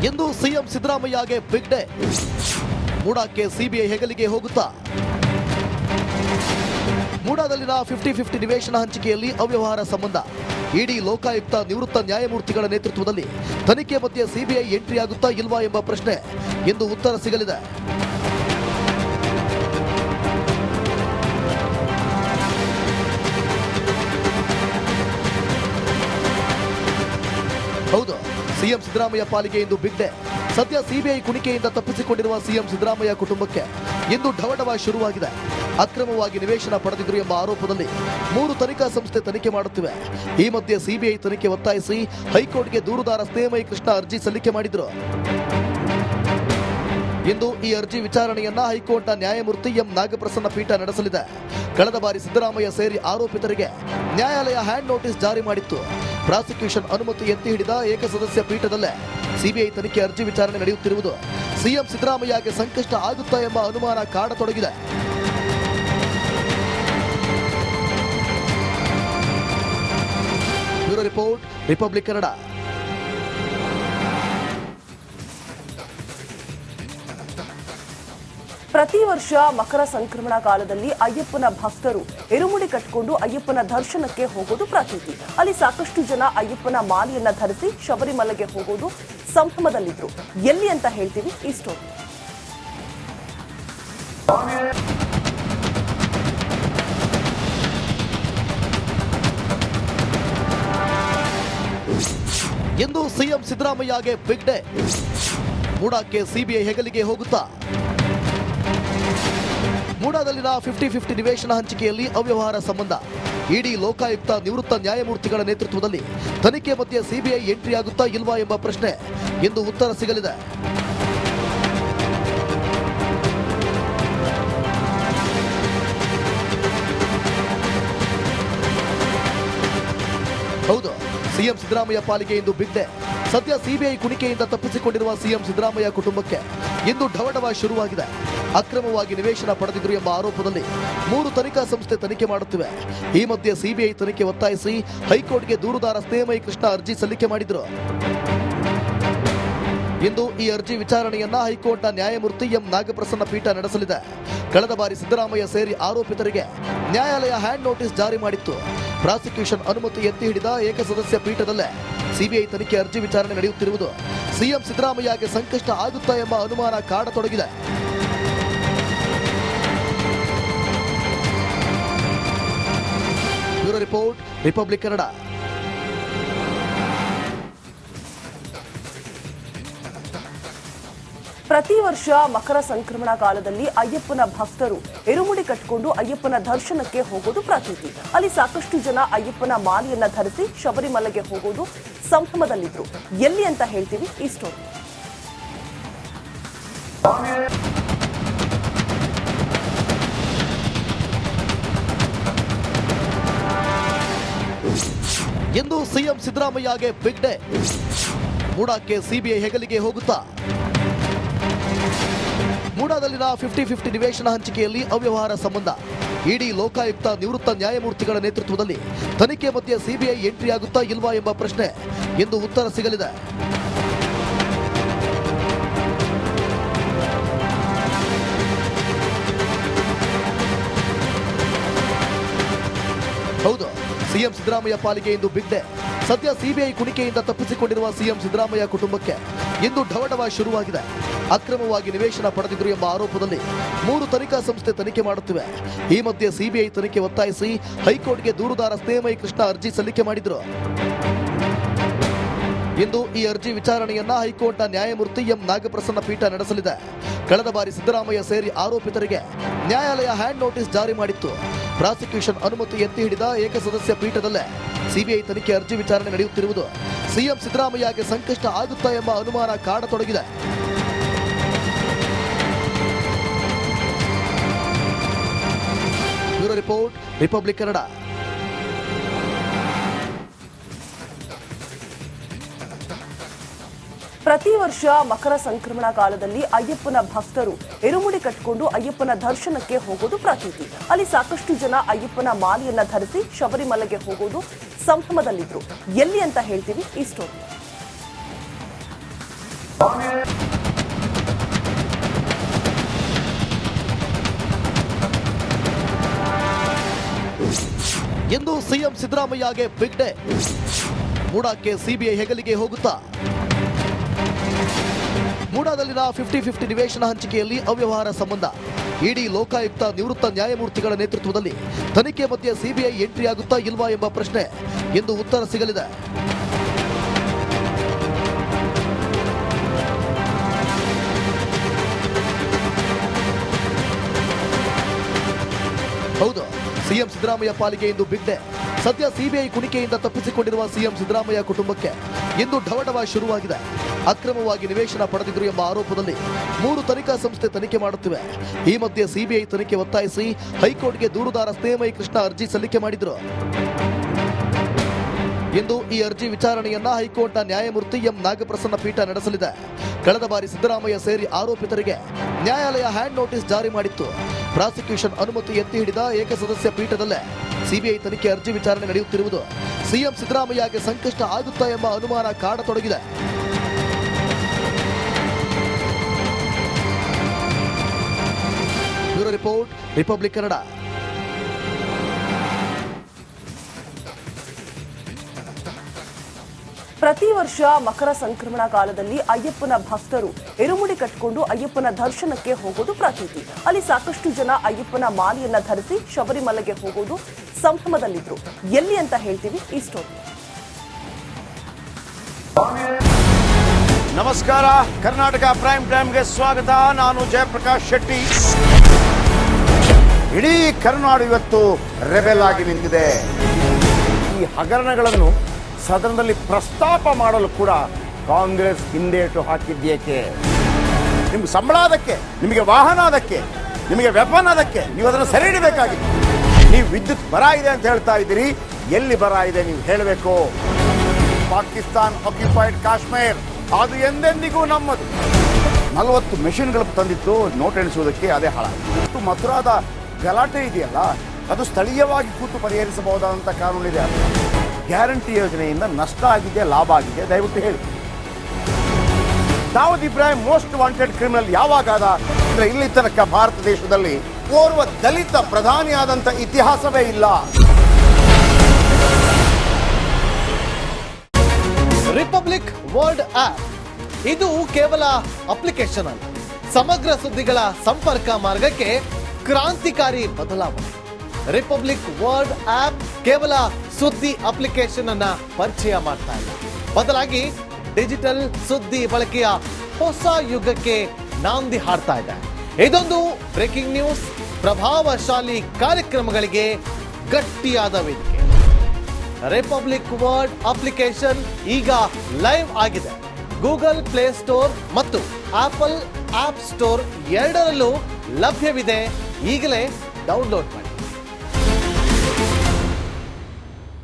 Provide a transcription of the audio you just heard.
ಎಂದು CM ಸಿದ್ದರಾಮಯ್ಯಗೆ big day. ಮೂಡಾಕ್ಕೆ CBI ಹೆಗಲಿಗೆ ಹೋಗುತ್ತಾ? ಮೂಡಾದಲ್ಲಿನ 50-50 ನಿವೇಶನ ಹಂಚಿಕೆಯಲ್ಲಿ ಅವ್ಯವಹಾರ ಸಂಬಂಧ ಇಡಿ ಲೋಕಾಯುಕ್ತ ನಿವೃತ್ತ ನ್ಯಾಯಮೂರ್ತಿಗಳ ನೇತೃತ್ವದಲ್ಲಿ ತನಿಖೆ ಮಧ್ಯೆ ಸಿಬಿಐ ಎಂಟ್ರಿ ಆಗುತ್ತಾ ಇಲ್ವಾ ಎಂಬ ಪ್ರಶ್ನೆ ಎಂದು ಉತ್ತರ ಸಿಗಲಿದೆ. ಹೌದು, ಸಿಎಂ ಸಿದ್ದರಾಮಯ್ಯ ಪಾಲಿಗೆ ಇಂದು ಬಿಗ್ ಡೇ. ಸದ್ಯ ಸಿಬಿಐ ಕುಣಿಕೆಯಿಂದ ತಪ್ಪಿಸಿಕೊಂಡಿರುವ ಸಿಎಂ ಸಿದ್ದರಾಮಯ್ಯ ಕುಟುಂಬಕ್ಕೆ ಇಂದು ಢವಢವ ಶುರುವಾಗಿದೆ. ಅಕ್ರಮವಾಗಿ ನಿವೇಶನ ಪಡೆದಿದ್ರು ಎಂಬ ಆರೋಪದಲ್ಲಿ 3 ತನಿಖಾ ಸಂಸ್ಥೆ ತನಿಖೆ ಮಾಡುತ್ತಿವೆ. ಈ ಮಧ್ಯೆ ಸಿಬಿಐ ತನಿಖೆ ಒತ್ತಾಯಿಸಿ ಹೈಕೋರ್ಟ್ಗೆ ದೂರುದಾರ ಸ್ನೇಹಮಯಿ ಕೃಷ್ಣ ಅರ್ಜಿ ಸಲ್ಲಿಕೆ ಮಾಡಿದ್ರು. ಇಂದು ಈ ಅರ್ಜಿ ವಿಚಾರಣೆಯನ್ನ ಹೈಕೋರ್ಟ್ನ ನ್ಯಾಯಮೂರ್ತಿ ಎಂ ನಾಗಪ್ರಸನ್ನ ಪೀಠ ನಡೆಸಲಿದೆ. ಕಳೆದ ಬಾರಿ ಸಿದ್ದರಾಮಯ್ಯ ಸೇರಿ ಆರೋಪಿತರಿಗೆ ನ್ಯಾಯಾಲಯ ಹ್ಯಾಂಡ್ ನೋಟಿಸ್ ಜಾರಿ ಮಾಡಿತ್ತು. ಪ್ರಾಸಿಕ್ಯೂಷನ್ ಅನುಮತಿ ಎತ್ತಿ ಹಿಡಿದ ಏಕಸದಸ್ಯ ಪೀಠದಲ್ಲೇ ಸಿಬಿಐ ತನಿಖೆ ಅರ್ಜಿ ವಿಚಾರಣೆ ನಡೆಯುತ್ತಿರುವುದು ಸಿಎಂ ಸಿದ್ದರಾಮಯ್ಯಗೆ ಸಂಕಷ್ಟ ಆಗುತ್ತಾ ಎಂಬ ಅನುಮಾನ ಕಾಡತೊಡಗಿದೆ. Bureau report, Republic Kannada. ಪ್ರತಿ ವರ್ಷ ಮಕರ ಸಂಕ್ರಮಣ ಕಾಲದಲ್ಲಿ ಅಯ್ಯಪ್ಪನ ಭಕ್ತರು ಇರುಮುಡಿ ಕಟ್ಟಿಕೊಂಡು ಅಯ್ಯಪ್ಪನ ದರ್ಶನಕ್ಕೆ ಹೋಗೋದು ಪ್ರತೀತಿ. ಅಲ್ಲಿ ಸಾಕಷ್ಟು ಜನ ಅಯ್ಯಪ್ಪನ ಮಾಲೆಯನ್ನ ಧರಿಸಿ ಶಬರಿಮಲೆಗೆ ಹೋಗೋದು ಸಂಭ್ರಮದಲ್ಲಿದ್ರು. ಎಲ್ಲಿ ಅಂತ ಹೇಳ್ತೀವಿ ಈ ಸ್ಟೋರಿ. ಎಂದು ಸಿಎಂ ಸಿದ್ದರಾಮಯ್ಯಗೆ ಬಿಗ್ ಡೇ. ಮೂಡಾಕ್ಕೆ ಸಿಬಿಐ ಹೆಗಲಿಗೆ ಹೋಗುತ್ತಾ? ಮೂಡಾದಲ್ಲಿನ 50-50 ನಿವೇಶನ ಹಂಚಿಕೆಯಲ್ಲಿ ಅವ್ಯವಹಾರ ಸಂಬಂಧ ಇಡಿ ಲೋಕಾಯುಕ್ತ ನಿವೃತ್ತ ನ್ಯಾಯಮೂರ್ತಿಗಳ ನೇತೃತ್ವದಲ್ಲಿ ತನಿಖೆ ಮಧ್ಯೆ ಸಿಬಿಐ ಎಂಟ್ರಿ ಆಗುತ್ತಾ ಇಲ್ವಾ ಎಂಬ ಪ್ರಶ್ನೆ ಎಂದು ಉತ್ತರ ಸಿಗಲಿದೆ. ಹೌದು, ಸಿಎಂ ಸಿದ್ದರಾಮಯ್ಯ ಪಾಲಿಗೆ ಇಂದು ಬಿಗ್ ಡೇ. ಸದ್ಯ ಸಿಬಿಐ ಕುಣಿಕೆಯಿಂದ ತಪ್ಪಿಸಿಕೊಂಡಿರುವ ಸಿಎಂ ಸಿದ್ದರಾಮಯ್ಯ ಕುಟುಂಬಕ್ಕೆ ಇಂದು ಢವಢವ ಶುರುವಾಗಿದೆ. ಅಕ್ರಮವಾಗಿ ನಿವೇಶನ ಪಡೆದಿದ್ರು ಎಂಬ ಆರೋಪದಲ್ಲಿ 3 ತನಿಖಾ ಸಂಸ್ಥೆ ತನಿಖೆ ಮಾಡುತ್ತಿವೆ. ಈ ಮಧ್ಯೆ ಸಿಬಿಐ ತನಿಖೆ ಒತ್ತಾಯಿಸಿ ಹೈಕೋರ್ಟ್ಗೆ ದೂರುದಾರ ಸ್ನೇಹಮಯಿ ಕೃಷ್ಣ ಅರ್ಜಿ ಸಲ್ಲಿಕೆ ಮಾಡಿದ್ರು. ಇಂದು ಈ ಅರ್ಜಿ ವಿಚಾರಣೆಯನ್ನ ಹೈಕೋರ್ಟ್ನ ನ್ಯಾಯಮೂರ್ತಿ ಎಂ ನಾಗಪ್ರಸನ್ನ ಪೀಠ ನಡೆಸಲಿದೆ. ಕಳೆದ ಬಾರಿ ಸಿದ್ದರಾಮಯ್ಯ ಸೇರಿ ಆರೋಪಿತರಿಗೆ ನ್ಯಾಯಾಲಯ ಹ್ಯಾಂಡ್ ನೋಟಿಸ್ ಜಾರಿ ಮಾಡಿತ್ತು. ಪ್ರಾಸಿಕ್ಯೂಷನ್ ಅನುಮತಿ ಎತ್ತಿ ಹಿಡಿದ ಏಕಸದಸ್ಯ ಪೀಠದಲ್ಲೇ ಸಿಬಿಐ ತನಿಖೆ ಅರ್ಜಿ ವಿಚಾರಣೆ ನಡೆಯುತ್ತಿರುವುದು ಸಿಎಂ ಸಿದ್ದರಾಮಯ್ಯಗೆ ಸಂಕಷ್ಟ ಆಗುತ್ತಾ ಎಂಬ ಅನುಮಾನ ಕಾಡತೊಡಗಿದೆ. Bureau report, Republic Kannada. ಪ್ರತಿ ವರ್ಷ ಮಕರ ಸಂಕ್ರಮಣ ಕಾಲದಲ್ಲಿ ಅಯ್ಯಪ್ಪನ ಭಕ್ತರು ಇರುಮುಡಿ ಕಟ್ಟಿಕೊಂಡು ಅಯ್ಯಪ್ಪನ ದರ್ಶನಕ್ಕೆ ಹೋಗೋದು ಪ್ರತೀತಿ. ಅಲ್ಲಿ ಸಾಕಷ್ಟು ಜನ ಅಯ್ಯಪ್ಪನ ಮಾಲೆಯನ್ನ ಧರಿಸಿ ಶಬರಿಮಲೆಗೆ ಹೋಗೋದು ಸಂಭ್ರಮದಲ್ಲಿದ್ರು. ಎಲ್ಲಿ ಅಂತ ಹೇಳ್ತೀವಿ ಈ ಸ್ಟೋರಿ. ಎಂದು ಸಿಎಂ ಸಿದ್ದರಾಮಯ್ಯಗೆ ಬಿಗ್ ಡೇ. ಮೂಡಾಕ್ಕೆ ಸಿಬಿಐ ಹೆಗಲಿಗೆ ಹೋಗುತ್ತಾ? ಮೂಡಾದಲ್ಲಿನ 50-50 ನಿವೇಶನ ಹಂಚಿಕೆಯಲ್ಲಿ ಅವ್ಯವಹಾರ ಸಂಬಂಧ ಇಡಿ ಲೋಕಾಯುಕ್ತ ನಿವೃತ್ತ ನ್ಯಾಯಮೂರ್ತಿಗಳ ನೇತೃತ್ವದಲ್ಲಿ ತನಿಖೆ ಮಧ್ಯೆ ಸಿಬಿಐ ಎಂಟ್ರಿ ಆಗುತ್ತಾ ಇಲ್ವಾ ಎಂಬ ಪ್ರಶ್ನೆ ಎಂದು ಉತ್ತರ ಸಿಗಲಿದೆ. ಹೌದು, ಸಿಎಂ ಸಿದ್ದರಾಮಯ್ಯ ಪಾಲಿಗೆ ಇಂದು ಬಿಗ್ ಡೇ. ಸದ್ಯ ಸಿಬಿಐ ಕುಣಿಕೆಯಿಂದ ತಪ್ಪಿಸಿಕೊಂಡಿರುವ ಸಿಎಂ ಸಿದ್ದರಾಮಯ್ಯ ಕುಟುಂಬಕ್ಕೆ ಇಂದು ಢವಢವ ಶುರುವಾಗಿದೆ. ಅಕ್ರಮವಾಗಿ ನಿವೇಶನ ಪಡೆದಿದ್ರು ಎಂಬ ಆರೋಪದಲ್ಲಿ 3 ತನಿಖಾ ಸಂಸ್ಥೆ ತನಿಖೆ ಮಾಡುತ್ತಿವೆ. ಈ ಮಧ್ಯೆ ಸಿಬಿಐ ತನಿಖೆ ಒತ್ತಾಯಿಸಿ ಹೈಕೋರ್ಟ್ಗೆ ದೂರುದಾರ ಸ್ನೇಹಮಯಿ ಕೃಷ್ಣ ಅರ್ಜಿ ಸಲ್ಲಿಕೆ ಮಾಡಿದ್ರು. ಇಂದು ಈ ಅರ್ಜಿ ವಿಚಾರಣೆಯನ್ನ ಹೈಕೋರ್ಟ್ನ ನ್ಯಾಯಮೂರ್ತಿ ಎಂ ನಾಗಪ್ರಸನ್ನ ಪೀಠ ನಡೆಸಲಿದೆ. ಕಳೆದ ಬಾರಿ ಸಿದ್ದರಾಮಯ್ಯ ಸೇರಿ ಆರೋಪಿತರಿಗೆ ನ್ಯಾಯಾಲಯ ಹ್ಯಾಂಡ್ ನೋಟಿಸ್ ಜಾರಿ ಮಾಡಿತ್ತು. ಪ್ರಾಸಿಕ್ಯೂಷನ್ ಅನುಮತಿ ಎತ್ತಿ ಹಿಡಿದ ಏಕಸದಸ್ಯ ಪೀಠದಲ್ಲೇ ಸಿಬಿಐ ತನಿಖೆ ಅರ್ಜಿ ವಿಚಾರಣೆ ನಡೆಯುತ್ತಿರುವುದು ಸಿಎಂ ಸಿದ್ದರಾಮಯ್ಯಗೆ ಸಂಕಷ್ಟ ಆಗುತ್ತಾ ಎಂಬ ಅನುಮಾನ ಕಾಡತೊಡಗಿದೆ. Bureau report, Republic Kannada. ಪ್ರತಿ ವರ್ಷ ಮಕರ ಸಂಕ್ರಮಣ ಕಾಲದಲ್ಲಿ ಅಯ್ಯಪ್ಪನ ಭಕ್ತರು ಇರುಮುಡಿ ಕಟ್ಟಿಕೊಂಡು ಅಯ್ಯಪ್ಪನ ದರ್ಶನಕ್ಕೆ ಹೋಗೋದು ಪ್ರತೀತಿ. ಅಲ್ಲಿ ಸಾಕಷ್ಟು ಜನ ಅಯ್ಯಪ್ಪನ ಮಾಲೆಯನ್ನ ಧರಿಸಿ ಶಬರಿಮಲೆಗೆ ಹೋಗೋದು ಸಂಭ್ರಮದಲ್ಲಿದ್ರು. ಎಲ್ಲಿ ಅಂತ ಹೇಳ್ತೀವಿ ಈ ಸ್ಟೋರಿ. ಎಂದು ಸಿಎಂ ಸಿದ್ದರಾಮಯ್ಯಗೆ ಬಿಗ್ ಡೇ. ಮೂಡಾಕ್ಕೆ ಸಿಬಿಐ ಹೆಗಲಿಗೆ ಹೋಗುತ್ತಾ? ಮೂಡಾದಲ್ಲಿನ 50-50 ನಿವೇಶನ ಹಂಚಿಕೆಯಲ್ಲಿ ಅವ್ಯವಹಾರ ಸಂಬಂಧ ಇಡಿ ಲೋಕಾಯುಕ್ತ ನಿವೃತ್ತ ನ್ಯಾಯಮೂರ್ತಿಗಳ ನೇತೃತ್ವದಲ್ಲಿ ತನಿಖೆ ಮಧ್ಯೆ ಸಿಬಿಐ ಎಂಟ್ರಿ ಆಗುತ್ತಾ ಇಲ್ವಾ ಎಂಬ ಪ್ರಶ್ನೆ ಎಂದು ಉತ್ತರ ಸಿಗಲಿದೆ. ಹೌದು, ಸಿಎಂ ಸಿದ್ದರಾಮಯ್ಯ ಪಾಲಿಗೆ ಇಂದು ಬಿಗ್ ಡೇ. ಸದ್ಯ ಸಿಬಿಐ ಕುಣಿಕೆಯಿಂದ ತಪ್ಪಿಸಿಕೊಂಡಿರುವ ಸಿಎಂ ಸಿದ್ದರಾಮಯ್ಯ ಕುಟುಂಬಕ್ಕೆ ಇಂದು ಢವಢವ ಶುರುವಾಗಿದೆ. ಅಕ್ರಮವಾಗಿ ನಿವೇಶನ ಪಡೆದಿದ್ರು ಎಂಬ ಆರೋಪದಲ್ಲಿ 3 ತನಿಖಾ ಸಂಸ್ಥೆ ತನಿಖೆ ಮಾಡುತ್ತಿವೆ. ಈ ಮಧ್ಯೆ ಸಿಬಿಐ ತನಿಖೆ ಒತ್ತಾಯಿಸಿ ಹೈಕೋರ್ಟ್ಗೆ ದೂರುದಾರ ಸ್ನೇಹಮಯಿ ಕೃಷ್ಣ ಅರ್ಜಿ ಸಲ್ಲಿಕೆ ಮಾಡಿದ್ರು. ಇಂದು ಈ ಅರ್ಜಿ ವಿಚಾರಣೆಯನ್ನ ಹೈಕೋರ್ಟ್ನ ನ್ಯಾಯಮೂರ್ತಿ ಎಂ ನಾಗಪ್ರಸನ್ನ ಪೀಠ ನಡೆಸಲಿದೆ. ಕಳೆದ ಬಾರಿ ಸಿದ್ದರಾಮಯ್ಯ ಸೇರಿ ಆರೋಪಿತರಿಗೆ ನ್ಯಾಯಾಲಯ ಹ್ಯಾಂಡ್ ನೋಟಿಸ್ ಜಾರಿ ಮಾಡಿತ್ತು. ಪ್ರಾಸಿಕ್ಯೂಷನ್ ಅನುಮತಿ ಎತ್ತಿ ಹಿಡಿದ ಏಕಸದಸ್ಯ ಪೀಠದಲ್ಲೇ ಸಿಬಿಐ ತನಿಖೆ ಅರ್ಜಿ ವಿಚಾರಣೆ ನಡೆಯುತ್ತಿರುವುದು ಸಿಎಂ ಸಿದ್ದರಾಮಯ್ಯಗೆ ಸಂಕಷ್ಟ ಆಗುತ್ತಾ ಎಂಬ ಅನುಮಾನ ಕಾಡತೊಡಗಿದೆ. Bureau report, Republic Kannada. ಪ್ರತಿ ವರ್ಷ ಮಕರ ಸಂಕ್ರಮಣ ಕಾಲದಲ್ಲಿ ಅಯ್ಯಪ್ಪನ ಭಕ್ತರು ಇರುಮುಡಿ ಕಟ್ಟಿಕೊಂಡು ಅಯ್ಯಪ್ಪನ ದರ್ಶನಕ್ಕೆ ಹೋಗೋದು ಪ್ರತೀತಿ. ಅಲ್ಲಿ ಸಾಕಷ್ಟು ಜನ ಅಯ್ಯಪ್ಪನ ಮಾಲೆಯನ್ನ ಧರಿಸಿ ಶಬರಿಮಲೆಗೆ ಹೋಗೋದು ಸಂಭ್ರಮದಲ್ಲಿದ್ರು. ಎಲ್ಲಿ ಅಂತ ಹೇಳ್ತೀವಿ ಈ ಸ್ಟೋರಿ. ನಮಸ್ಕಾರ, ಕರ್ನಾಟಕ ಪ್ರೈಮ್ ಟೈಮ್ಗೆ ಸ್ವಾಗತ. ನಾನು ಜಯಪ್ರಕಾಶ್ ಶೆಟ್ಟಿ. ಇಡೀ ಕರ್ನಾಡು ಇವತ್ತು ರೆಬೆಲ್ ಆಗಿ ನಿಂತಿದೆ. ಈ ಹಗರಣಗಳನ್ನು ಸದನದಲ್ಲಿ ಪ್ರಸ್ತಾಪ ಮಾಡಲು ಕೂಡ ಕಾಂಗ್ರೆಸ್ ಹಿಂದೇಟು ಹಾಕಿದ್ದೇಕೆ? ನಿಮ್ಗೆ ಸಂಬಳ ಅದಕ್ಕೆ, ನಿಮಗೆ ವಾಹನ ಅದಕ್ಕೆ, ನಿಮಗೆ ವೆಪನ್ ಅದಕ್ಕೆ, ನೀವು ಅದನ್ನು ಸೆರೆ ಹಿಡಿಬೇಕಾಗಿದೆ. ನೀವು ವಿದ್ಯುತ್ ಬರ ಇದೆ ಅಂತ ಹೇಳ್ತಾ ಇದ್ದೀರಿ, ಎಲ್ಲಿ ಬರ ಇದೆ ನೀವು ಹೇಳಬೇಕು. ಪಾಕಿಸ್ತಾನ್ ಆಕ್ಯುಪೈಡ್ ಕಾಶ್ಮೀರ್ ಅದು ಎಂದೆಂದಿಗೂ ನಮ್ಮದು. 40 ಮೆಷಿನ್ಗಳು ತಂದಿತ್ತು ನೋಟ್ ಎಣಿಸುವುದಕ್ಕೆ, ಅದೇ ಹಾಳಾಯಿತು. ಮಥುರಾದ ಗಲಾಟೆ ಇದೆಯಲ್ಲ, ಅದು ಸ್ಥಳೀಯವಾಗಿ ಕೂತು ಪರಿಹರಿಸಬಹುದಾದಂಥ ಕಾನೂನಿದೆ. ಗ್ಯಾರಂಟಿ ಯೋಜನೆಯಿಂದ ನಷ್ಟ ಆಗಿದೆ, ಲಾಭ ಆಗಿದೆ, ದಯವಿಟ್ಟು ಹೇಳಿ. Dawood Ibrahim most wanted criminal ಯಾವಾಗಾದ ಅಂದ್ರೆ ಇಲ್ಲಿ ತನಕ ಭಾರತ ದೇಶದಲ್ಲಿ ಓರ್ವ ದಲಿತ ಪ್ರಧಾನಿಯಾದಂಥ ಇತಿಹಾಸವೇ ಇಲ್ಲ. ರಿಪಬ್ಲಿಕ್ ವರ್ಲ್ಡ್ ಆಪ್ ಇದು ಕೇವಲ ಅಪ್ಲಿಕೇಶನ್ ಅಲ್ಲ, ಸಮಗ್ರ ಸುದ್ದಿಗಳ ಸಂಪರ್ಕ ಮಾರ್ಗಕ್ಕೆ ಕ್ರಾಂತಿಕಾರಿ ಬದಲಾವಣೆ. ರಿಪಬ್ಲಿಕ್ ವರ್ಲ್ಡ್ ಆಪ್ ಕೇವಲ ಸುದ್ದಿ ಅಪ್ಲಿಕೇಶನ್ ಅನ್ನ ಪರಿಚಯ ಮಾಡ್ತಾ ಇಲ್ಲ, ಬದಲಾಗಿ ಡಿಜಿಟಲ್ ಸುದ್ದಿ ಬಳಕೆಯ ಹೊಸ ಯುಗಕ್ಕೆ ನಾಂದಿ ಹಾಡ್ತಾ ಇದೆ. ಇದೊಂದು ಬ್ರೇಕಿಂಗ್ ನ್ಯೂಸ್, ಪ್ರಭಾವಶಾಲಿ ಕಾರ್ಯಕ್ರಮಗಳಿಗೆ ಗಟ್ಟಿಯಾದ ವೇದಿಕೆ. ರಿಪಬ್ಲಿಕ್ ವರ್ಲ್ಡ್ ಅಪ್ಲಿಕೇಶನ್ ಈಗ ಲೈವ್ ಆಗಿದೆ. ಗೂಗಲ್ ಪ್ಲೇ ಸ್ಟೋರ್ ಮತ್ತು ಆಪಲ್ ಆಪ್ ಸ್ಟೋರ್ ಎರಡರಲ್ಲೂ ಲಭ್ಯವಿದೆ. ಈಗಲೇ ಡೌನ್ಲೋಡ್ ಮಾಡಿ.